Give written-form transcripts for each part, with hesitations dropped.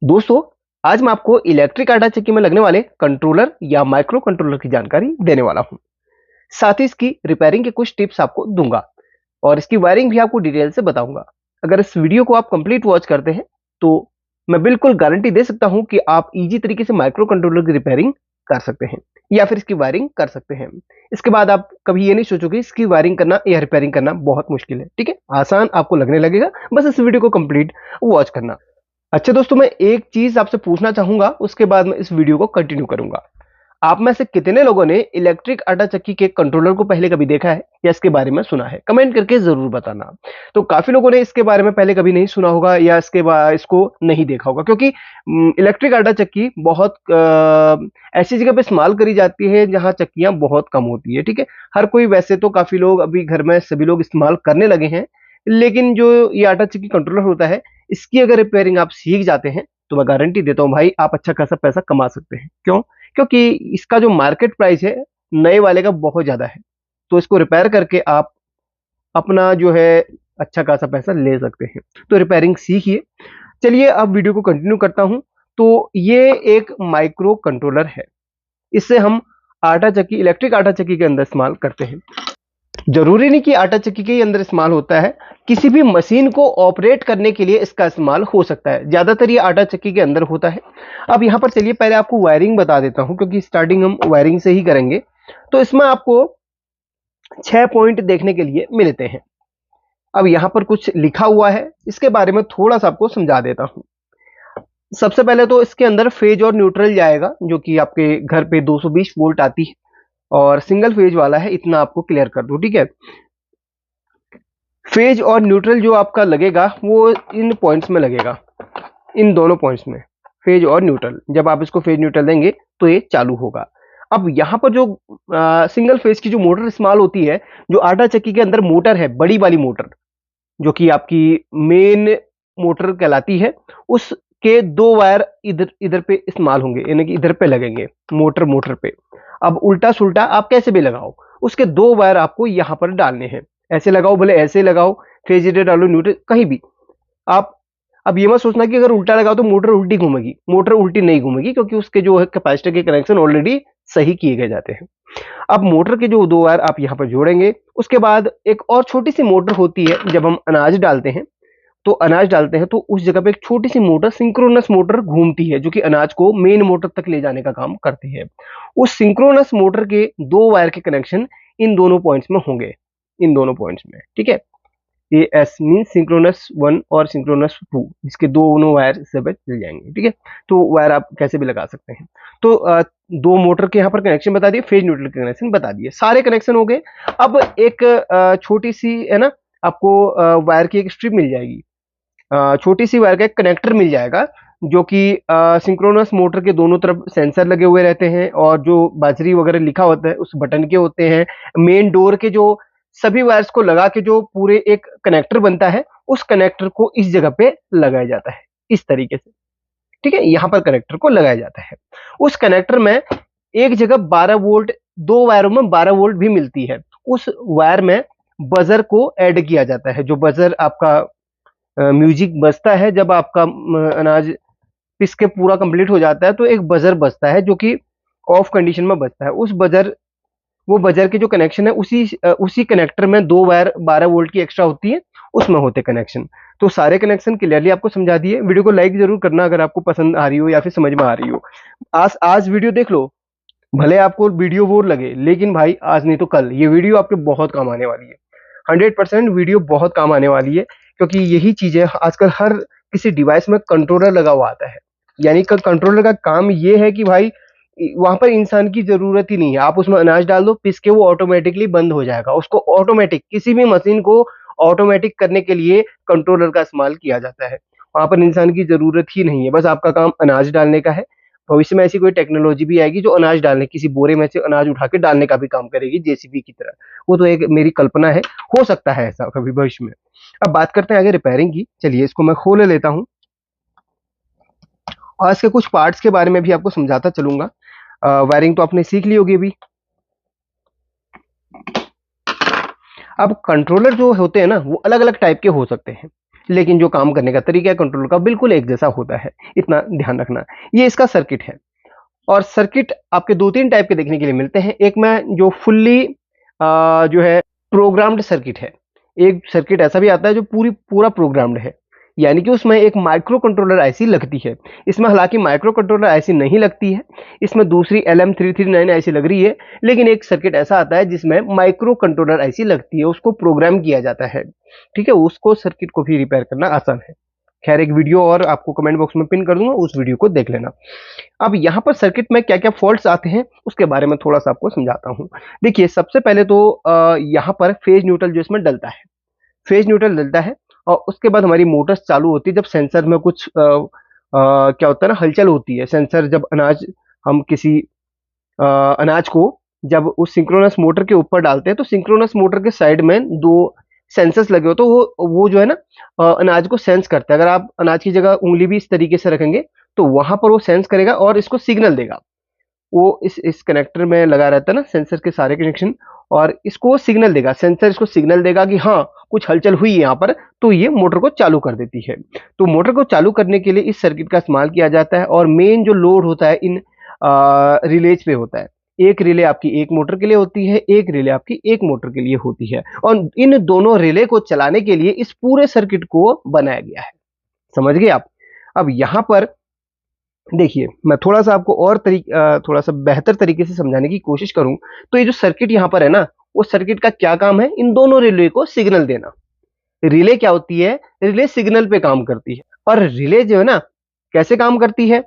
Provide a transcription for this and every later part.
दोस्तों, आज मैं आपको इलेक्ट्रिक आटा चक्की में लगने वाले कंट्रोलर या माइक्रो कंट्रोलर की जानकारी देने वाला हूं। साथ ही इसकी रिपेयरिंग के कुछ टिप्स आपको दूंगा और इसकी वायरिंग भी आपको डिटेल से बताऊंगा। अगर इस वीडियो को आप कंप्लीट वॉच करते हैं तो मैं बिल्कुल गारंटी दे सकता हूं कि आप इजी तरीके से माइक्रो कंट्रोलर की रिपेयरिंग कर सकते हैं या फिर इसकी वायरिंग कर सकते हैं। इसके बाद आप कभी ये नहीं सोचोगे इसकी वायरिंग करना या रिपेयरिंग करना बहुत मुश्किल है। ठीक है, आसान आपको लगने लगेगा, बस इस वीडियो को कंप्लीट वॉच करना। अच्छा दोस्तों, मैं एक चीज आपसे पूछना चाहूंगा, उसके बाद मैं इस वीडियो को कंटिन्यू करूंगा। आप में से कितने लोगों ने इलेक्ट्रिक आटा चक्की के कंट्रोलर को पहले कभी देखा है या इसके बारे में सुना है? कमेंट करके जरूर बताना। तो काफी लोगों ने इसके बारे में पहले कभी नहीं सुना होगा या इसको नहीं देखा होगा, क्योंकि इलेक्ट्रिक आटा चक्की बहुत ऐसी जगह पे इस्तेमाल करी जाती है जहां चक्कियां बहुत कम होती है। ठीक है, हर कोई, वैसे तो काफी लोग अभी घर में सभी लोग इस्तेमाल करने लगे हैं, लेकिन जो ये आटा चक्की कंट्रोलर होता है, इसकी अगर रिपेयरिंग आप सीख जाते हैं तो मैं गारंटी देता हूं भाई, आप अच्छा खासा पैसा कमा सकते हैं। क्यों? क्योंकि इसका जो मार्केट प्राइस है नए वाले का बहुत ज्यादा है। तो इसको रिपेयर करके आप अपना जो है अच्छा खासा पैसा ले सकते हैं। तो रिपेयरिंग सीखिए। चलिए अब वीडियो को कंटिन्यू करता हूं। तो ये एक माइक्रो कंट्रोलर है। इससे हम आटा चक्की, इलेक्ट्रिक आटा चक्की के अंदर इस्तेमाल करते हैं। जरूरी नहीं कि आटा चक्की के ही अंदर इस्तेमाल होता है, किसी भी मशीन को ऑपरेट करने के लिए इसका इस्तेमाल हो सकता है। ज्यादातर ये आटा चक्की के अंदर होता है। अब यहां पर चलिए पहले आपको वायरिंग बता देता हूं, क्योंकि स्टार्टिंग हम वायरिंग से ही करेंगे। तो इसमें आपको 6 पॉइंट देखने के लिए मिलते हैं। अब यहां पर कुछ लिखा हुआ है, इसके बारे में थोड़ा सा आपको समझा देता हूं। सबसे पहले तो इसके अंदर फेज और न्यूट्रल जाएगा, जो कि आपके घर पे 220 वोल्ट आती है और सिंगल फेज वाला है, इतना आपको क्लियर कर दो। ठीक है, फेज और न्यूट्रल जो आपका लगेगा वो इन पॉइंट्स में लगेगा, इन दोनों पॉइंट्स में फेज और न्यूट्रल। जब आप इसको फेज न्यूट्रल देंगे तो ये चालू होगा। अब यहाँ पर जो सिंगल फेज की जो मोटर इस्तेमाल होती है, जो आटा चक्की के अंदर मोटर है, बड़ी वाली मोटर, जो कि आपकी मेन मोटर कहलाती है, उसके दो वायर इधर इधर पे इस्तेमाल होंगे, यानी कि इधर पे लगेंगे, मोटर मोटर पे। अब उल्टा सुल्टा आप कैसे भी लगाओ, उसके दो वायर आपको यहां पर डालने हैं। ऐसे लगाओ, भले ऐसे लगाओ, फेज इधर डालो, न्यूट्रल कहीं भी आप। अब ये मत सोचना कि अगर उल्टा लगाओ तो मोटर उल्टी घूमेगी। मोटर उल्टी नहीं घूमेगी, क्योंकि उसके जो है कैपेसिटर के कनेक्शन ऑलरेडी सही किए गए जाते हैं। अब मोटर के जो दो वायर आप यहाँ पर जोड़ेंगे, उसके बाद एक और छोटी सी मोटर होती है। जब हम अनाज डालते हैं तो अनाज डालते हैं तो उस जगह पे एक छोटी सी मोटर, सिंक्रोनस मोटर घूमती है, जो कि अनाज को मेन मोटर तक ले जाने का काम करती है। उस सिंक्रोनस मोटर के दो वायर के कनेक्शन इन दोनों पॉइंट्स में होंगे, इन दोनों पॉइंट्स में। ठीक है, ये एस मीन सिंक्रोनस 1 और सिंक्रोनस 2, इसके दोनों वायर इससे पे चल जाएंगे। ठीक है, तो वायर आप कैसे भी लगा सकते हैं। तो दो मोटर के यहाँ पर कनेक्शन बता दिए, फेज न्यूट्रल के कनेक्शन बता दिए, सारे कनेक्शन हो गए। अब एक छोटी सी है ना, आपको वायर की एक स्ट्रिप मिल जाएगी, छोटी सी वायर का एक कनेक्टर मिल जाएगा, जो कि सिंक्रोनस मोटर के दोनों तरफ सेंसर लगे हुए रहते हैं, और जो बाजरी वगैरह लिखा होता है उस बटन के होते हैं। मेन डोर के जो सभी वायर्स को लगा के जो पूरे एक कनेक्टर बनता है, उस कनेक्टर को इस जगह पे लगाया जाता है, इस तरीके से। ठीक है, यहां पर कनेक्टर को लगाया जाता है। उस कनेक्टर में एक जगह 12 वोल्ट, दो वायरों में 12 वोल्ट भी मिलती है। उस वायर में बजर को ऐड किया जाता है। जो बजर आपका म्यूजिक बजता है जब आपका अनाज पिस के पूरा कंप्लीट हो जाता है, तो एक बजर बजता है जो कि ऑफ कंडीशन में बजता है। उस बजर, वो बजर के जो कनेक्शन है, उसी कनेक्टर में दो वायर 12 वोल्ट की एक्स्ट्रा होती है, उसमें होते कनेक्शन। तो सारे कनेक्शन क्लियरली आपको समझा दिए। वीडियो को लाइक जरूर करना अगर आपको पसंद आ रही हो या फिर समझ में आ रही हो। आज वीडियो देख लो, भले आपको वीडियो बोर लगे, लेकिन भाई आज नहीं तो कल ये वीडियो आपके बहुत काम आने वाली है। 100% वीडियो बहुत काम आने वाली है, क्योंकि यही चीजें आजकल हर किसी डिवाइस में कंट्रोलर लगा हुआ आता है। यानी कि कंट्रोलर का काम ये है कि भाई वहां पर इंसान की जरूरत ही नहीं है। आप उसमें अनाज डाल दो, पिस के वो ऑटोमेटिकली बंद हो जाएगा। उसको ऑटोमेटिक, किसी भी मशीन को ऑटोमेटिक करने के लिए कंट्रोलर का इस्तेमाल किया जाता है। वहां पर इंसान की जरूरत ही नहीं है, बस आपका काम अनाज डालने का है। भविष्य में ऐसी कोई टेक्नोलॉजी भी आएगी जो अनाज डालने, किसी बोरे में से अनाज उठा के डालने का भी काम करेगी, जेसीबी की तरह। वो तो एक मेरी कल्पना है, हो सकता है ऐसा कभी भविष्य में। अब बात करते हैं आगे रिपेयरिंग की। चलिए इसको मैं खोल लेता हूं और इसके कुछ पार्ट्स के बारे में भी आपको समझाता चलूंगा। वायरिंग तो आपने सीख ली होगी अभी। अब कंट्रोलर जो होते हैं ना, वो अलग अलग टाइप के हो सकते हैं। लेकिन जो काम करने का तरीका है कंट्रोलर का बिल्कुल एक जैसा होता है, इतना ध्यान रखना। ये इसका सर्किट है। और सर्किट आपके 2-3 टाइप के देखने के लिए मिलते हैं। एक में जो फुल्ली जो है प्रोग्राम्ड सर्किट है। एक सर्किट ऐसा भी आता है जो पूरा प्रोग्राम्ड है, यानी कि उसमें एक माइक्रो कंट्रोलर आईसी लगती है। इसमें हालांकि माइक्रो कंट्रोलर आईसी नहीं लगती है, इसमें दूसरी LM339 आईसी लग रही है, लेकिन एक सर्किट ऐसा आता है जिसमें माइक्रो कंट्रोलर आईसी लगती है, उसको प्रोग्राम किया जाता है। ठीक है, उसको सर्किट को भी रिपेयर करना आसान है। खैर, एक वीडियो और आपको कमेंट बॉक्स में पिन कर दूंगा, उस वीडियो को देख लेना। अब यहाँ पर सर्किट में क्या क्या फॉल्ट्स आते हैं उसके बारे में थोड़ा सा आपको समझाता हूँ। देखिए, सबसे पहले तो यहाँ पर फेज न्यूट्रल जो इसमें डलता है, फेज न्यूट्रल डलता है, और उसके बाद हमारी मोटर्स चालू होती है जब सेंसर में कुछ क्या होता है ना, हलचल होती है। सेंसर जब हम किसी अनाज को जब उस सिंक्रोनस मोटर के ऊपर डालते हैं, तो सिंक्रोनस मोटर के साइड में दो सेंसर्स लगे हो, तो वो जो है ना अनाज को सेंस करता है। अगर आप अनाज की जगह उंगली भी इस तरीके से रखेंगे तो वहां पर वो सेंस करेगा और इसको सिग्नल देगा। वो इस कनेक्टर में लगा रहता है ना सेंसर के सारे कनेक्शन, और इसको वो सिग्नल देगा, सेंसर इसको सिग्नल देगा कि हाँ कुछ हलचल हुई है यहाँ पर, तो ये मोटर को चालू कर देती है। तो मोटर को चालू करने के लिए इस सर्किट का इस्तेमाल किया जाता है, और मेन जो लोड होता है इन रिलेज पे होता है। एक रिले आपकी एक मोटर के लिए होती है, एक रिले आपकी एक मोटर के लिए होती है, और इन दोनों रिले को चलाने के लिए इस पूरे सर्किट को बनाया गया है। समझ गए आप? अब यहाँ पर देखिए, मैं थोड़ा सा आपको और थोड़ा सा बेहतर तरीके से समझाने की कोशिश करूं, तो ये जो सर्किट यहाँ पर है ना, वो सर्किट का क्या काम है, इन दोनों रिले को सिग्नल देना। रिले क्या होती है? रिले सिग्नल पे काम करती है। और रिले जो है ना, कैसे काम करती है?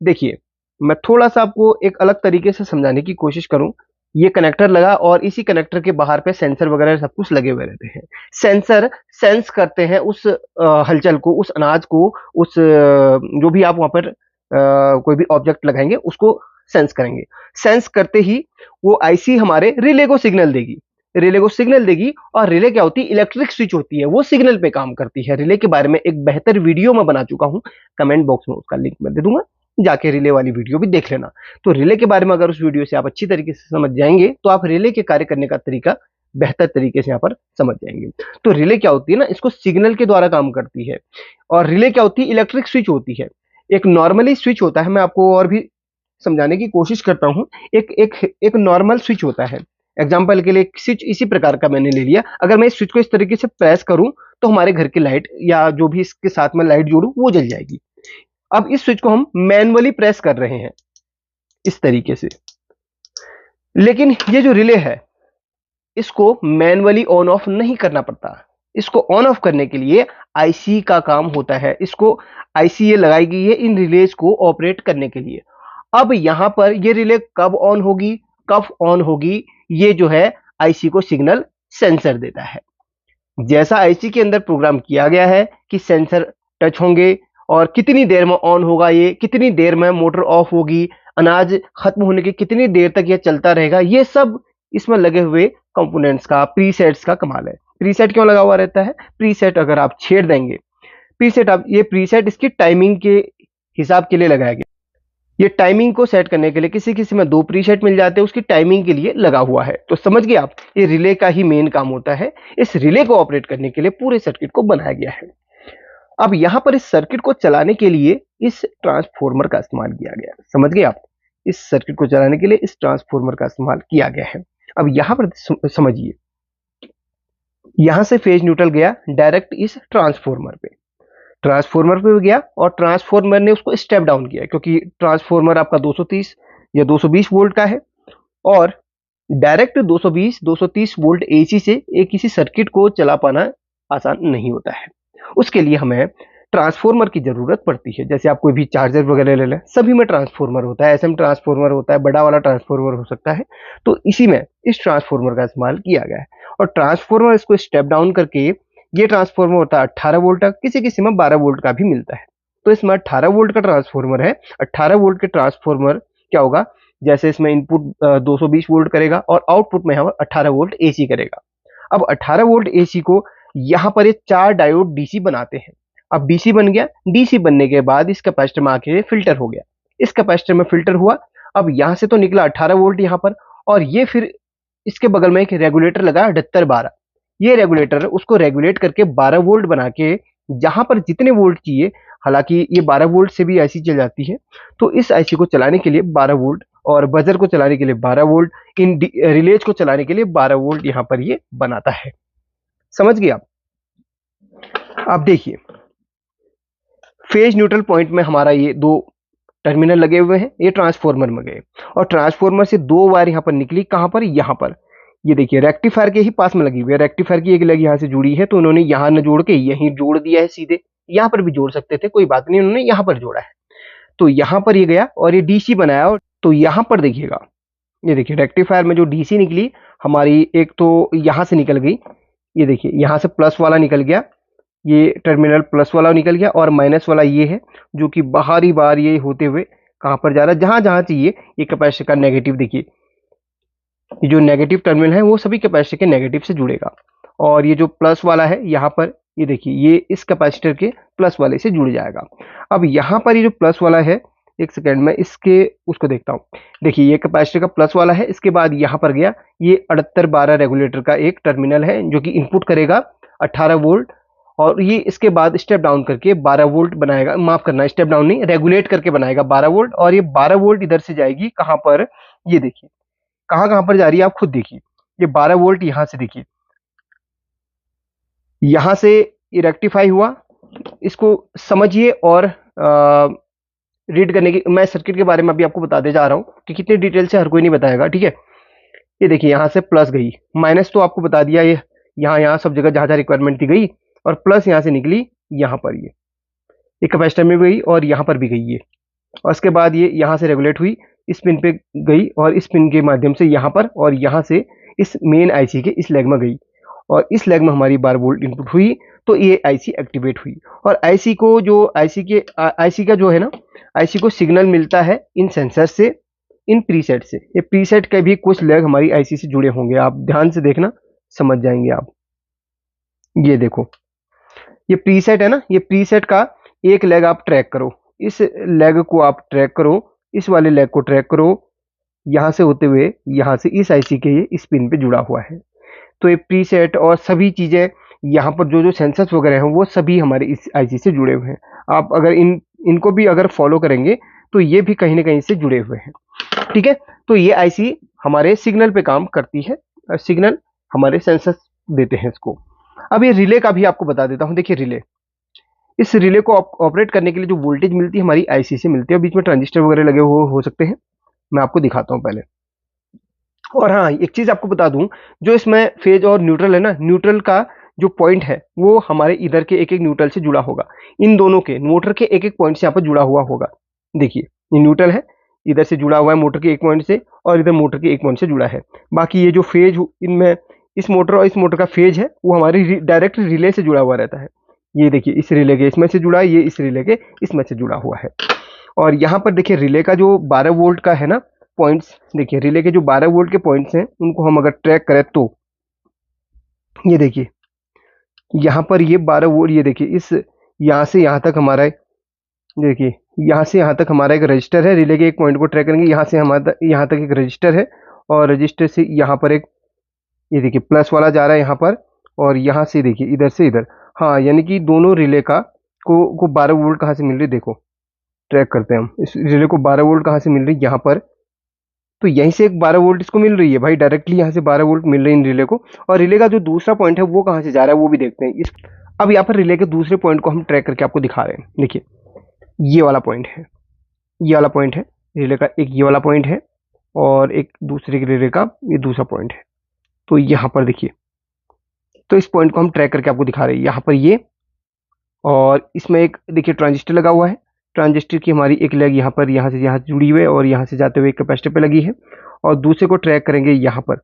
देखिए, मैं थोड़ा सा आपको एक अलग तरीके से समझाने की कोशिश करूं। ये कनेक्टर लगा और इसी कनेक्टर के बाहर पे सेंसर वगैरह सब कुछ लगे हुए रहते हैं। सेंसर सेंस करते हैं उस हलचल को, उस अनाज को, जो भी आप वहां पर कोई भी ऑब्जेक्ट लगाएंगे उसको सेंस करेंगे। सेंस करते ही वो आईसी हमारे रिले को सिग्नल देगी। रिले को सिग्नल देगी, और रिले क्या होती है? इलेक्ट्रिक स्विच होती है, वो सिग्नल पे काम करती है। रिले के बारे में एक बेहतर वीडियो मैं बना चुका हूं, कमेंट बॉक्स में उसका लिंक मैं दे दूंगा, जाके रिले वाली वीडियो भी देख लेना। तो रिले के बारे में अगर उस वीडियो से आप अच्छी तरीके से समझ जाएंगे तो आप रिले के कार्य करने का तरीका बेहतर तरीके से यहाँ पर समझ जाएंगे। तो रिले क्या होती है ना, इसको सिग्नल के द्वारा काम करती है। और रिले क्या होती है? इलेक्ट्रिक स्विच होती है। एक नॉर्मली स्विच होता है, मैं आपको और भी समझाने की कोशिश करता हूं। एक एक एक नॉर्मल स्विच होता है। एग्जाम्पल के लिए एक स्विच इसी प्रकार का मैंने ले लिया। अगर मैं इस स्विच को इस तरीके से प्रेस करूं तो हमारे घर की लाइट या जो भी इसके साथ में लाइट जोड़ूं वो जल जाएगी। अब इस स्विच को हम मैनुअली प्रेस कर रहे हैं इस तरीके से, लेकिन ये जो रिले है इसको मैनुअली ऑन ऑफ नहीं करना पड़ता। इसको ऑन ऑफ करने के लिए आईसी का काम होता है। इसको आईसी ये लगाई गई है इन रिलेज को ऑपरेट करने के लिए। अब यहां पर ये रिले कब ऑन होगी, कब ऑन होगी, ये जो है आईसी को सिग्नल सेंसर देता है। जैसा आईसी के अंदर प्रोग्राम किया गया है कि सेंसर टच होंगे और कितनी देर में ऑन होगा, ये कितनी देर में मोटर ऑफ होगी, अनाज खत्म होने की कितनी देर तक यह चलता रहेगा, ये सब इसमें लगे हुए कंपोनेंट्स का, प्रीसेट्स का कमाल है। प्रीसेट क्यों लगा हुआ रहता है? प्रीसेट अगर आप छेड़ देंगे, ये प्रीसेट इसकी टाइमिंग के हिसाब के लिए लगाया गया। ये टाइमिंग को सेट करने के लिए किसी किसी में 2 प्रीसेट मिल जाते हैं, उसकी टाइमिंग के लिए लगा हुआ है। तो समझ गए आप, ये रिले का ही मेन काम होता है। इस रिले को ऑपरेट करने के लिए पूरे सर्किट को बनाया गया है। अब यहां पर इस सर्किट को चलाने के लिए इस ट्रांसफॉर्मर का इस्तेमाल किया गया है। समझ गए आप? इस सर्किट को चलाने के लिए इस ट्रांसफॉर्मर का इस्तेमाल किया गया है। अब यहां पर समझिए, यहां से फेज न्यूट्रल गया डायरेक्ट इस ट्रांसफॉर्मर पे गया, और ट्रांसफॉर्मर ने उसको स्टेप डाउन किया, क्योंकि ट्रांसफॉर्मर आपका 230 या 220 वोल्ट का है, और डायरेक्ट 220-230 वोल्ट एसी से एक किसी सर्किट को चला पाना आसान नहीं होता है। उसके लिए हमें ट्रांसफॉर्मर की जरूरत पड़ती है। जैसे आप कोई भी चार्जर वगैरह ले लें, सभी में ट्रांसफॉर्मर होता है, एसएम ट्रांसफॉर्मर होता है, बड़ा वाला ट्रांसफॉर्मर हो सकता है। तो इसी में इस ट्रांसफॉर्मर का इस्तेमाल किया गया है, और ट्रांसफॉर्मर इसको स्टेप डाउन करके, ये ट्रांसफॉर्मर होता है 18 वोल्ट का, किसी किसी में 12 वोल्ट का भी मिलता है। तो इसमें 18 वोल्ट का ट्रांसफॉर्मर है। 18 वोल्ट के ट्रांसफॉर्मर क्या होगा, जैसे इसमें इनपुट 220 वोल्ट करेगा और आउटपुट में 18 वोल्ट एसी करेगा। अब 18 वोल्ट एसी को यहां पर ये 4 डायोड डीसी बनाते हैं। अब डीसी बन गया, डीसी बनने के बाद इस कैपेसिटर में आके फिल्टर हो गया, इस कैपेसिटर में फिल्टर हुआ। अब यहां से तो निकला 18 वोल्ट यहां पर, और ये फिर इसके बगल में एक रेगुलेटर लगा 7812। ये रेगुलेटर उसको रेगुलेट करके 12 वोल्ट बना के जहां पर जितने वोल्ट चाहिए, हालांकि ये 12 वोल्ट से भी आईसी चल जाती है, तो इस आईसी को चलाने के लिए 12 वोल्ट और बजर को चलाने के लिए 12 वोल्ट, इन रिलेज को चलाने के लिए 12 वोल्ट यहाँ पर ये बनाता है। समझ गए आप? अब देखिए, फेज न्यूट्रल पॉइंट में हमारा ये दो टर्मिनल लगे हुए हैं, ये ट्रांसफॉर्मर में गए और ट्रांसफॉर्मर से दो वायर यहाँ पर निकली, कहाँ पर, यहाँ पर। ये देखिए रेक्टिफायर के ही पास में लगी हुई है, रेक्टिफायर की एक लेग यहाँ से जुड़ी है, तो उन्होंने यहाँ न जोड़ के यहीं जोड़ दिया है सीधे। यहाँ पर भी जोड़ सकते थे, कोई बात नहीं, उन्होंने यहाँ पर जोड़ा है। तो यहाँ पर ये गया और ये डीसी बनाया। और तो यहाँ पर देखिएगा, ये देखिए रेक्टिफायर में जो डीसी निकली हमारी, एक तो यहाँ से निकल गई, ये देखिए यहाँ से प्लस वाला निकल गया, ये टर्मिनल प्लस वाला निकल गया, और माइनस वाला ये है जो कि बाहरी बार ये होते हुए कहाँ पर जा रहा है, जहां जहां चाहिए। ये कैपेसिटर का नेगेटिव देखिए, ये जो नेगेटिव टर्मिनल है वो सभी कैपेसिटर के नेगेटिव से जुड़ेगा, और ये जो प्लस वाला है यहाँ पर, ये देखिए ये इस कैपेसिटर के प्लस वाले से जुड़ जाएगा। अब यहाँ पर ये जो प्लस वाला है, एक सेकेंड में इसके उसको देखता हूँ। देखिए ये कैपेसिटर का प्लस वाला है, इसके बाद यहाँ पर गया ये 7812 रेगुलेटर का एक टर्मिनल है जो कि इनपुट करेगा 18 वोल्ट, और ये इसके बाद स्टेप डाउन करके 12 वोल्ट बनाएगा, माफ करना स्टेप डाउन नहीं, रेगुलेट करके बनाएगा 12 वोल्ट, और ये 12 वोल्ट इधर से जाएगी कहाँ पर, ये देखिए कहाँ कहाँ पर जा रही है, आप खुद देखिए। ये 12 वोल्ट यहाँ से देखिए, यहाँ से ये रेक्टिफाई हुआ, इसको समझिए। और रीड करने की, मैं सर्किट के बारे में अभी आपको बताते जा रहा हूँ कि कितनी डिटेल से हर कोई नहीं बताएगा, ठीक है। ये देखिए यहाँ से प्लस गई, माइनस तो आपको बता दिया, ये यहाँ यहाँ सब जगह जहाँ जहाँ रिक्वायरमेंट थी गई, और प्लस यहाँ से निकली यहाँ पर, ये कैपेसिटर में भी गई और यहाँ पर भी गई ये, और उसके बाद ये यहाँ से रेगुलेट हुई, इस पिन पे गई, और इस पिन के माध्यम से यहाँ पर, और यहाँ से इस मेन आईसी के इस लेग में गई, और इस लेग में हमारी 12 वोल्ट इनपुट हुई, तो ये आईसी एक्टिवेट हुई। और आईसी को जो आईसी का जो है ना, आईसी को सिग्नल मिलता है इन सेंसर से, इन प्रीसेट से। ये प्रीसेट के भी कुछ लेग हमारी आईसी से जुड़े होंगे, आप ध्यान से देखना, समझ जाएंगे आप। ये देखो ये प्रीसेट है ना, ये प्रीसेट का एक लेग आप ट्रैक करो, इस लेग को आप ट्रैक करो, इस वाले लेग को ट्रैक करो, यहां से होते हुए यहां से इस आईसी के ये इस पिन पे जुड़ा हुआ है। तो ये प्रीसेट और सभी चीजें यहाँ पर जो जो सेंसर्स वगैरह हैं वो सभी हमारे इस आईसी से जुड़े हुए हैं। आप अगर इनको भी अगर फॉलो करेंगे तो ये भी कहीं ना कहीं से जुड़े हुए हैं, ठीक है। तो ये आईसी हमारे सिग्नल पे काम करती है, सिग्नल हमारे सेंसर्स देते हैं इसको। अब ये रिले का भी आपको बता देता हूँ। देखिए रिले, इस रिले को ऑपरेट करने के लिए जो वोल्टेज मिलती है हमारी आईसी से मिलती है, बीच में ट्रांजिस्टर वगैरह लगे हुए हो सकते हैं, मैं आपको दिखाता हूँ पहले। और हाँ एक चीज आपको बता दूं, जो इसमें फेज और न्यूट्रल है ना, न्यूट्रल का जो पॉइंट है वो हमारे इधर के एक एक न्यूट्रल से जुड़ा होगा, इन दोनों के मोटर के एक एक पॉइंट से यहाँ पर जुड़ा हुआ होगा। देखिए ये न्यूट्रल है, इधर से जुड़ा हुआ है मोटर के एक पॉइंट से, और इधर मोटर के एक पॉइंट से जुड़ा है। बाकी ये जो फेज इनमें, इस मोटर और इस मोटर का फेज है वो हमारे डायरेक्ट रिले से जुड़ा हुआ रहता है। ये देखिए इस रिले के इसमें से जुड़ा है, ये इस रिले के इसमें से जुड़ा हुआ है। और यहाँ पर देखिए रिले का जो 12 वोल्ट का है ना पॉइंट्स, देखिए रिले के जो 12 वोल्ट के पॉइंट्स हैं उनको हम अगर ट्रैक करें तो ये देखिए यहाँ पर ये 12 वोल्ट, ये देखिए इस यहाँ से यहाँ तक हमारा, देखिए यहाँ से यहाँ तक हमारा एक रजिस्टर है, रिले के एक पॉइंट को ट्रैक करेंगे, यहाँ से हमारा यहाँ तक एक रजिस्टर है, और रजिस्टर से यहाँ पर एक, ये देखिए प्लस वाला जा रहा है यहाँ पर, और यहाँ से देखिए इधर से इधर, हाँ यानी कि दोनों रिले का को 12 वोल्ट कहाँ से मिल रही है, देखो ट्रैक करते हैं हम, इस रिले को 12 वोल्ट कहाँ से मिल रही है, यहाँ पर। तो यहीं से एक 12 वोल्ट इसको मिल रही है भाई, डायरेक्टली यहाँ से 12 वोल्ट मिल रही है इन रिले को। और रिले का जो दूसरा पॉइंट है वो कहाँ से जा रहा है वो भी देखते हैं। अब यहाँ पर रिले के दूसरे पॉइंट को हम ट्रैक करके आपको दिखा रहे हैं। देखिए ये वाला पॉइंट है, ये वाला पॉइंट है रिले का, एक ये वाला पॉइंट है, और एक दूसरे के रिले का ये दूसरा पॉइंट है। तो यहाँ पर देखिए, तो इस पॉइंट को हम ट्रैक करके आपको दिखा रहे हैं, यहाँ पर ये, और इसमें एक देखिए ट्रांजिस्टर लगा हुआ है, ट्रांजिस्टर की हमारी एक लेग यहाँ पर, यहाँ से यहाँ जुड़ी हुई है, और यहाँ से जाते हुए एक कैपेसिटर पे लगी है, और दूसरे को ट्रैक करेंगे यहाँ पर।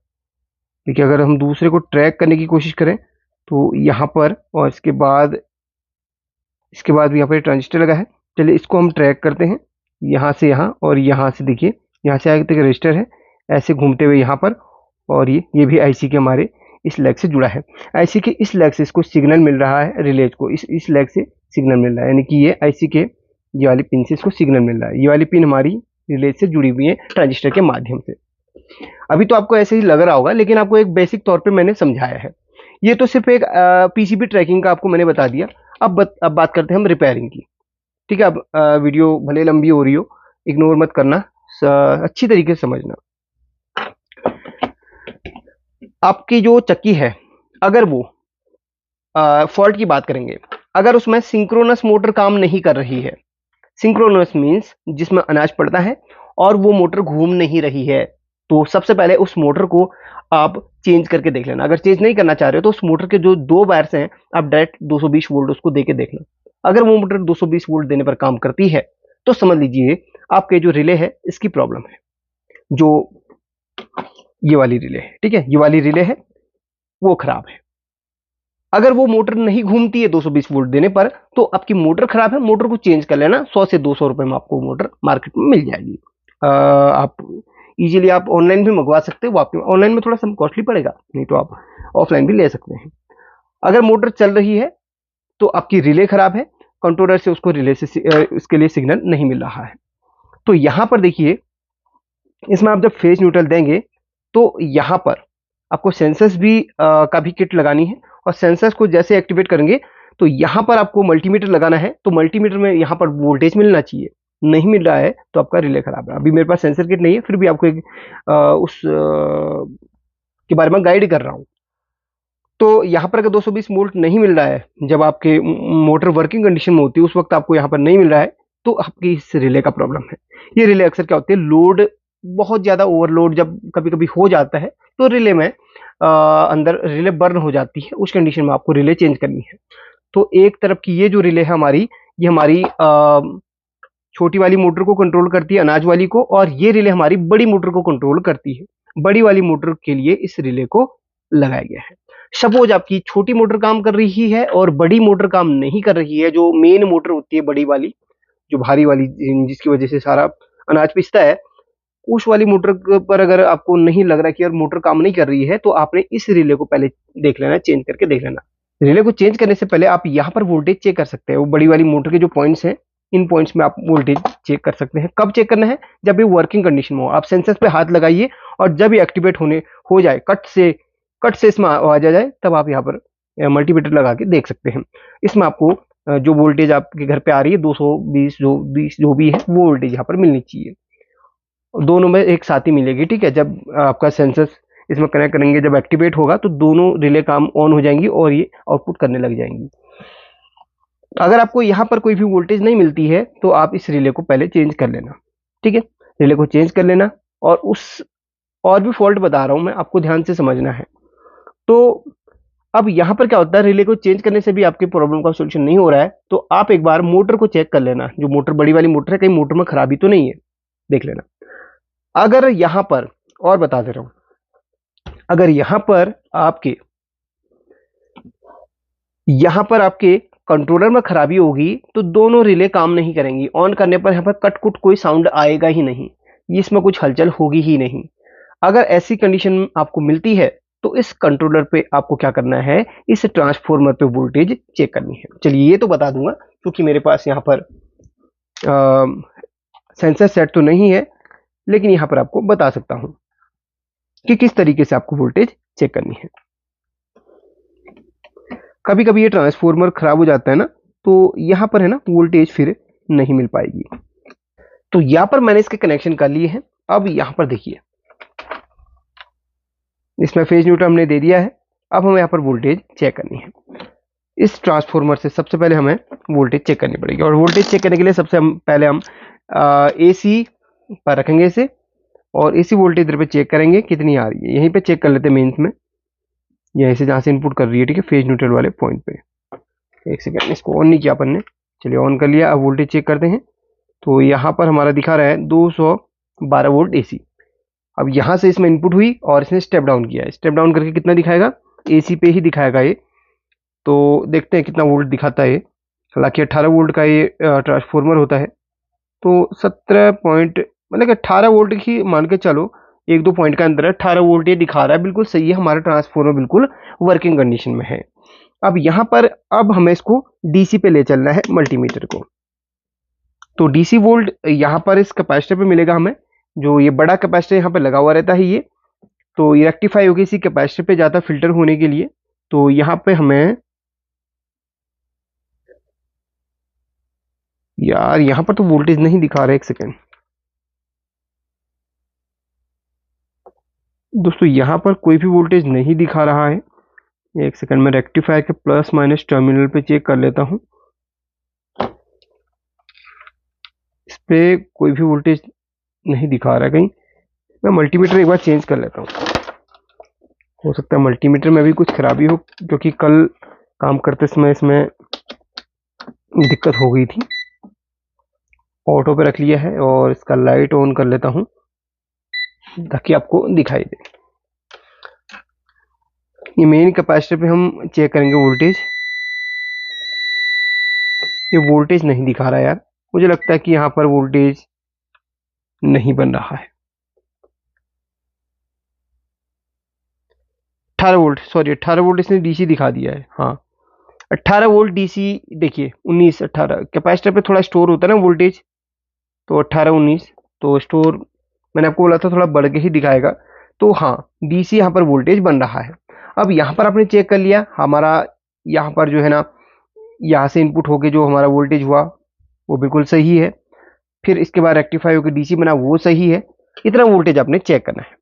देखिए अगर हम दूसरे को ट्रैक करने की कोशिश करें तो यहाँ पर, और इसके बाद भी यहाँ पर ट्रांजिस्टर लगा है। चलिए इसको हम ट्रैक करते हैं यहाँ से यहाँ, और यहाँ से देखिए यहाँ से आगे तक रजिस्टर है, ऐसे घूमते हुए यहाँ पर, और ये भी आईसी के हमारे इस लेग से जुड़ा है। आईसी के इस लेग से इसको सिग्नल मिल रहा है, रिलेज को इस लेग से सिग्नल मिल रहा है, यानी कि ये आईसी के ये वाली पिन से इसको सिग्नल मिल रहा है। ये वाली पिन हमारी रिले से जुड़ी हुई है ट्रांजिस्टर के माध्यम से। अभी तो आपको ऐसे ही लग रहा होगा, लेकिन आपको एक बेसिक तौर पे मैंने समझाया है। ये तो सिर्फ एक पीसीबी ट्रैकिंग का आपको मैंने बता दिया। अब बात करते हैं हम रिपेयरिंग की। ठीक है, अब वीडियो भले लंबी हो रही हो, इग्नोर मत करना, अच्छी तरीके से समझना। आपकी जो चक्की है, अगर वो फॉल्ट की बात करेंगे, अगर उसमें सिंक्रोनस मोटर काम नहीं कर रही है, सिंक्रोनस मींस जिसमें अनाज पड़ता है और वो मोटर घूम नहीं रही है, तो सबसे पहले उस मोटर को आप चेंज करके देख लेना। अगर चेंज नहीं करना चाह रहे हो तो उस मोटर के जो दो वायर्स हैं, आप डायरेक्ट 220 वोल्ट उसको देके देख लो। अगर वो मोटर 220 वोल्ट देने पर काम करती है तो समझ लीजिए आपके जो रिले है इसकी प्रॉब्लम है, जो ये वाली रिले है। ठीक है, ये वाली रिले है वो खराब है। अगर वो मोटर नहीं घूमती है 220 वोल्ट देने पर, तो आपकी मोटर खराब है, मोटर को चेंज कर लेना। 100 से 200 रुपए में आपको मोटर मार्केट में मिल जाएगी। आप इजीली आप ऑनलाइन भी मंगवा सकते हो, वो आपके ऑनलाइन में थोड़ा सा कॉस्टली पड़ेगा, नहीं तो आप ऑफलाइन भी ले सकते हैं। अगर मोटर चल रही है तो आपकी रिले खराब है, कंट्रोलर से उसको रिले से इसके लिए सिग्नल नहीं मिल रहा है। तो यहां पर देखिए, इसमें आप जब फेज न्यूट्रल देंगे तो यहां पर आपको सेंसर्स भी का भी किट लगानी है, और सेंसर्स को जैसे एक्टिवेट करेंगे तो यहां पर आपको मल्टीमीटर लगाना है। तो मल्टीमीटर में यहां पर वोल्टेज मिलना चाहिए, नहीं मिल रहा है तो आपका रिले खराब है। अभी मेरे पास सेंसर किट नहीं है, फिर भी आपको एक के बारे में गाइड कर रहा हूं। तो यहाँ पर अगर 220 वोल्ट नहीं मिल रहा है, जब आपके मोटर वर्किंग कंडीशन में होती है उस वक्त आपको यहाँ पर नहीं मिल रहा है, तो आपकी इस रिले का प्रॉब्लम है। ये रिले अक्सर क्या होती है, लोड बहुत ज्यादा ओवरलोड जब कभी कभी हो जाता है तो रिले में अंदर रिले बर्न हो जाती है, उस कंडीशन में आपको रिले चेंज करनी है। तो एक तरफ की ये जो रिले है हमारी, ये हमारी छोटी वाली मोटर को कंट्रोल करती है, अनाज वाली को, और ये रिले हमारी बड़ी मोटर को कंट्रोल करती है। बड़ी वाली मोटर के लिए इस रिले को लगाया गया है। सपोज आपकी छोटी मोटर काम कर रही है और बड़ी मोटर काम नहीं कर रही है, जो मेन मोटर होती है बड़ी वाली, जो भारी वाली, जिसकी वजह से सारा अनाज पिसता है, उस वाली मोटर पर अगर आपको नहीं लग रहा कि यार मोटर काम नहीं कर रही है, तो आपने इस रिले को पहले देख लेना, चेंज करके देख लेना। रिले को चेंज करने से पहले आप यहाँ पर वोल्टेज चेक कर सकते हैं। वो बड़ी वाली मोटर के जो पॉइंट्स हैं, इन पॉइंट्स में आप वोल्टेज चेक कर सकते हैं। कब चेक करना है, जब ये वर्किंग कंडीशन में हो। आप सेंसर्स पे हाथ लगाइए और जब ये एक्टिवेट होने हो जाए, कट से इसमें आवाज आ जाए, तब आप यहाँ पर मल्टीमीटर लगा के देख सकते हैं। इसमें आपको जो वोल्टेज आपके घर पे आ रही है 220 जो 20 जो भी है, वो वोल्टेज यहाँ पर मिलनी चाहिए, दोनों में एक साथ ही मिलेगी। ठीक है, जब आपका सेंसस इसमें कनेक्ट करेंगे, जब एक्टिवेट होगा तो दोनों रिले काम ऑन हो जाएंगी और ये आउटपुट करने लग जाएंगी। अगर आपको यहाँ पर कोई भी वोल्टेज नहीं मिलती है तो आप इस रिले को पहले चेंज कर लेना। ठीक है, रिले को चेंज कर लेना, और भी फॉल्ट बता रहा हूं मैं, आपको ध्यान से समझना है। तो अब यहाँ पर क्या होता है, रिले को चेंज करने से भी आपके प्रॉब्लम का सोल्यूशन नहीं हो रहा है, तो आप एक बार मोटर को चेक कर लेना। जो मोटर बड़ी वाली मोटर है, कहीं मोटर में खराबी तो नहीं है, देख लेना। अगर यहां पर, और बता दे रहा हूं, अगर यहां पर आपके कंट्रोलर में खराबी होगी तो दोनों रिले काम नहीं करेंगी। ऑन करने पर यहां पर कट कुट कोई साउंड आएगा ही नहीं, इसमें कुछ हलचल होगी ही नहीं। अगर ऐसी कंडीशन आपको मिलती है तो इस कंट्रोलर पे आपको क्या करना है, इस ट्रांसफॉर्मर पे वोल्टेज चेक करनी है। चलिए, ये तो बता दूंगा क्योंकि मेरे पास यहाँ पर सेंसर सेट तो नहीं है, लेकिन यहां पर आपको बता सकता हूं कि किस तरीके से आपको वोल्टेज चेक करनी है। कभी कभी ये ट्रांसफॉर्मर खराब हो जाता है ना, तो यहां पर है ना वोल्टेज फिर नहीं मिल पाएगी। तो यहां पर मैंने इसके कनेक्शन कर लिए हैं। अब यहां पर देखिए, इसमें फेज न्यूट्रल हमने दे दिया है। अब हमें यहाँ पर वोल्टेज चेक करनी है। इस ट्रांसफॉर्मर से सबसे पहले हमें वोल्टेज चेक करनी पड़ेगी, और वोल्टेज चेक करने के लिए सबसे पहले हम एसी पर रखेंगे इसे, और एसी वोल्टेज इधर पे चेक करेंगे कितनी आ रही है। यहीं पे चेक कर लेते हैं मेंस में, यहीं से जहाँ से इनपुट कर रही है। ठीक है, फेज न्यूट्रल वाले पॉइंट पे। एक सेकेंड, इसको ऑन नहीं किया अपन ने, चलिए ऑन कर लिया। अब वोल्टेज चेक करते हैं। तो यहाँ पर हमारा दिखा रहा है 212 वोल्ट एसी। अब यहाँ से इसमें इनपुट हुई और इसने स्टेप डाउन किया। स्टेप डाउन करके कितना दिखाएगा, एसी पे ही दिखाएगा ये। तो देखते हैं कितना वोल्ट दिखाता है। हालांकि 18 वोल्ट का ये ट्रांसफॉर्मर होता है, तो 17 पॉइंट, मतलब 18 वोल्ट ही मान के चलो, 1-2 पॉइंट का अंदर है। 18 वोल्ट ये दिखा रहा है, बिल्कुल सही है, हमारा ट्रांसफॉर्मर बिल्कुल वर्किंग कंडीशन में है। अब यहाँ पर अब हमें इसको डीसी पे ले चलना है, मल्टीमीटर को। तो डीसी वोल्ट यहाँ पर इस कैपेसिटर पे मिलेगा हमें, जो ये बड़ा कैपेसिटर यहाँ पे लगा हुआ रहता है ये। तो ये रेक्टिफाई होगी इसी कैपेसिटर पे जाता फिल्टर होने के लिए। तो यहाँ पे हमें यार यहाँ पर तो वोल्टेज नहीं दिखा रहा है, एक सेकेंड दोस्तों, यहाँ पर कोई भी वोल्टेज नहीं दिखा रहा है। एक सेकंड में रेक्टिफायर के प्लस माइनस टर्मिनल पे चेक कर लेता हूँ। इस पे कोई भी वोल्टेज नहीं दिखा रहा है कहीं। मैं मल्टीमीटर एक बार चेंज कर लेता हूँ, हो सकता है मल्टीमीटर में भी कुछ खराबी हो, क्योंकि कल काम करते समय इसमें दिक्कत हो गई थी। ऑटो पे रख लिया है और इसका लाइट ऑन कर लेता हूँ ताकि आपको दिखाई दे। ये मेन कैपेसिटर पे हम चेक करेंगे वोल्टेज। ये वोल्टेज नहीं दिखा रहा है यार, मुझे लगता है कि यहाँ पर वोल्टेज नहीं बन रहा है। 18 वोल्ट, सॉरी 18 वोल्ट इसने डीसी दिखा दिया है। हाँ 18 वोल्ट डीसी, देखिए 19 18 कैपेसिटर पे थोड़ा स्टोर होता है ना वोल्टेज, तो 18 19 तो स्टोर मैंने आपको बोला था थोड़ा बढ़ के ही दिखाएगा। तो हाँ डीसी यहाँ पर वोल्टेज बन रहा है। अब यहाँ पर आपने चेक कर लिया हमारा, यहाँ पर जो है ना, यहाँ से इनपुट होके जो हमारा वोल्टेज हुआ वो बिल्कुल सही है। फिर इसके बाद रेक्टिफाई होकर डीसी बना, वो सही है। इतना वोल्टेज आपने चेक करना है।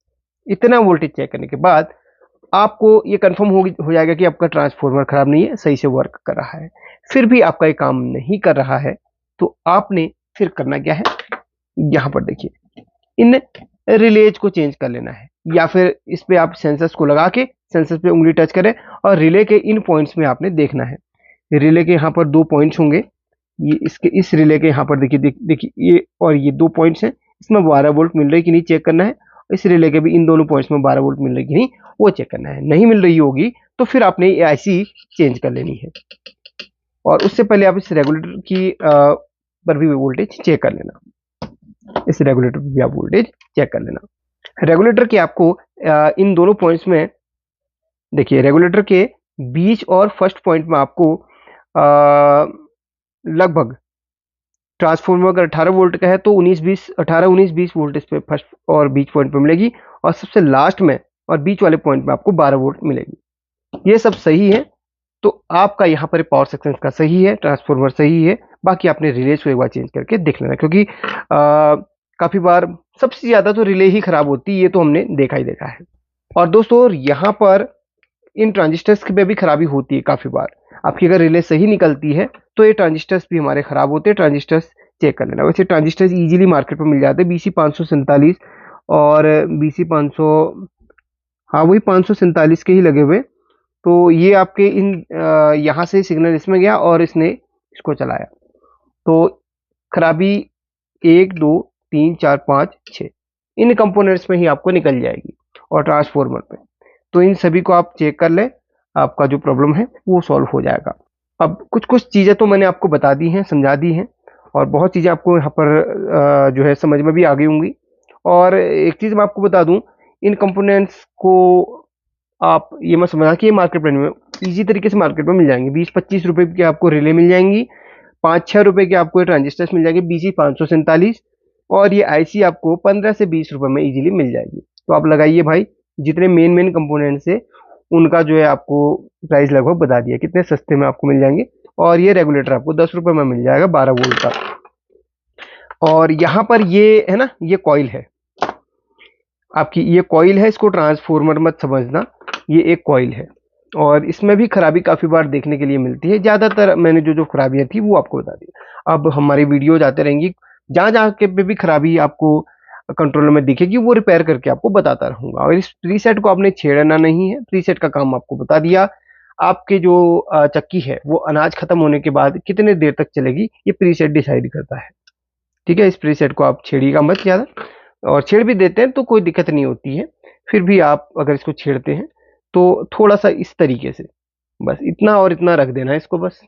इतना वोल्टेज चेक करने के बाद आपको ये कंफर्म हो जाएगा कि आपका ट्रांसफार्मर खराब नहीं है, सही से वर्क कर रहा है। फिर भी आपका ये काम नहीं कर रहा है तो आपने फिर करना क्या है, यहाँ पर देखिए इन रिलेज को चेंज कर लेना है, या फिर इस पे आप सेंसर्स को लगा के सेंसर्स पे उंगली टच करें और रिले के इन पॉइंट्स में आपने देखना है। रिले के यहाँ पर 2 पॉइंट्स होंगे, ये इसके इस रिले के यहाँ पर देखिए देखिए ये और ये 2 पॉइंट्स हैं, इसमें 12 वोल्ट मिल रही कि नहीं चेक करना है। इस रिले के भी इन दोनों पॉइंट्स में 12 वोल्ट मिल रही कि नहीं वो चेक करना है। नहीं मिल रही होगी तो फिर आपने ये आईसी चेंज कर लेनी है, और उससे पहले आप इस रेगुलेटर की पर भी वोल्टेज चेक कर लेना। इस रेगुलेटर पर भी आप वोल्टेज चेक कर लेना। रेगुलेटर के आपको इन दोनों पॉइंट्स में देखिए, रेगुलेटर के बीच और फर्स्ट पॉइंट में आपको लगभग ट्रांसफार्मर अगर 18 वोल्ट का है तो 18-19-20 वोल्ट इस पे फर्स्ट और बीच पॉइंट पे मिलेगी, और सबसे लास्ट में और बीच वाले पॉइंट में आपको 12 वोल्ट मिलेगी। ये सब सही है तो आपका यहाँ पर पावर सेक्शन का सही है, ट्रांसफार्मर सही है। बाकी आपने रिले को एक बार चेंज करके देख लेना, क्योंकि काफ़ी बार सबसे ज़्यादा तो रिले ही खराब होती है, ये तो हमने देखा ही देखा है। और दोस्तों यहाँ पर इन ट्रांजिस्टर्स पे भी खराबी होती है काफ़ी बार। आपकी अगर रिले सही निकलती है तो ये ट्रांजिस्टर्स भी हमारे खराब होते हैं। ट्रांजिस्टर्स चेक कर लेना। वैसे ट्रांजिस्टर्स इजीली मार्केट में मिल जाते हैं, BC547 और BC500, हाँ वही 547 के ही लगे हुए। तो ये आपके इन यहाँ से सिग्नल इसमें गया और इसने इसको चलाया, तो खराबी 1 2 3 4 5 6 इन कंपोनेंट्स में ही आपको निकल जाएगी, और ट्रांसफार्मर पे। तो इन सभी को आप चेक कर लें, आपका जो प्रॉब्लम है वो सॉल्व हो जाएगा। अब कुछ कुछ चीज़ें तो मैंने आपको बता दी हैं, समझा दी हैं, और बहुत चीज़ें आपको यहाँ पर जो है समझ में भी आ गई होंगी। और एक चीज़ मैं आपको बता दूं, इन कंपोनेंट्स को आप ये मत समझना कि ये मार्केट में ईजी तरीके से मार्केट में मिल जाएंगे। 20-25 रुपए की आपको रिले मिल जाएंगी, 5-6 रुपए के आपको ये ट्रांजिस्टर्स मिल जाएंगे BC547, और ये आईसी आपको 15 से 20 रुपए में इजीली मिल जाएगी। तो आप लगाइए भाई, जितने मेन कंपोनेंट्स है उनका जो है आपको प्राइस लगभग बता दिया कितने सस्ते में आपको मिल जाएंगे। और ये रेगुलेटर आपको 10 रुपए में मिल जाएगा 12 वोल्ट का। और यहाँ पर ये है ना, ये कॉइल है आपकी, ये कॉइल है, इसको ट्रांसफार्मर मत समझना, ये एक कॉइल है। और इसमें भी खराबी काफ़ी बार देखने के लिए मिलती है। ज़्यादातर मैंने जो जो खराबियाँ थी वो आपको बता दी। अब हमारी वीडियो जाते रहेंगी, जहाँ जहाँ के पे भी खराबी आपको कंट्रोलर में दिखेगी वो रिपेयर करके आपको बताता रहूँगा। और इस प्रीसेट को आपने छेड़ना नहीं है, प्रीसेट का काम आपको बता दिया। आपके जो चक्की है वो अनाज खत्म होने के बाद कितने देर तक चलेगी ये प्रीसेट डिसाइड करता है। ठीक है, इस प्रीसेट को आप छेड़िएगा मत ज़्यादा, और छेड़ भी देते हैं तो कोई दिक्कत नहीं होती है। फिर भी आप अगर इसको छेड़ते हैं तो थोड़ा सा इस तरीके से, बस इतना और इतना रख देना है इसको, बस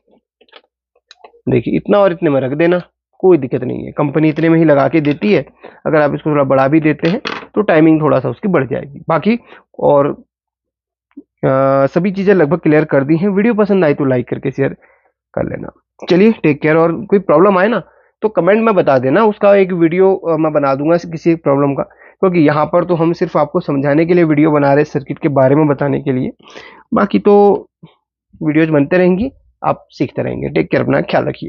देखिए इतना और इतने में रख देना, कोई दिक्कत नहीं है। कंपनी इतने में ही लगा के देती है। अगर आप इसको थोड़ा बढ़ा भी देते हैं तो टाइमिंग थोड़ा सा उसकी बढ़ जाएगी। बाकी और सभी चीज़ें लगभग क्लियर कर दी हैं। वीडियो पसंद आई तो लाइक करके शेयर कर लेना। चलिए टेक केयर, और कोई प्रॉब्लम आए ना तो कमेंट में बता देना, उसका एक वीडियो मैं बना दूंगा किसी प्रॉब्लम का, क्योंकि यहाँ पर तो हम सिर्फ आपको समझाने के लिए वीडियो बना रहे हैं, सर्किट के बारे में बताने के लिए। बाकी तो वीडियोज बनते रहेंगी, आप सीखते रहेंगे। टेक केयर, अपना ख्याल रखिए।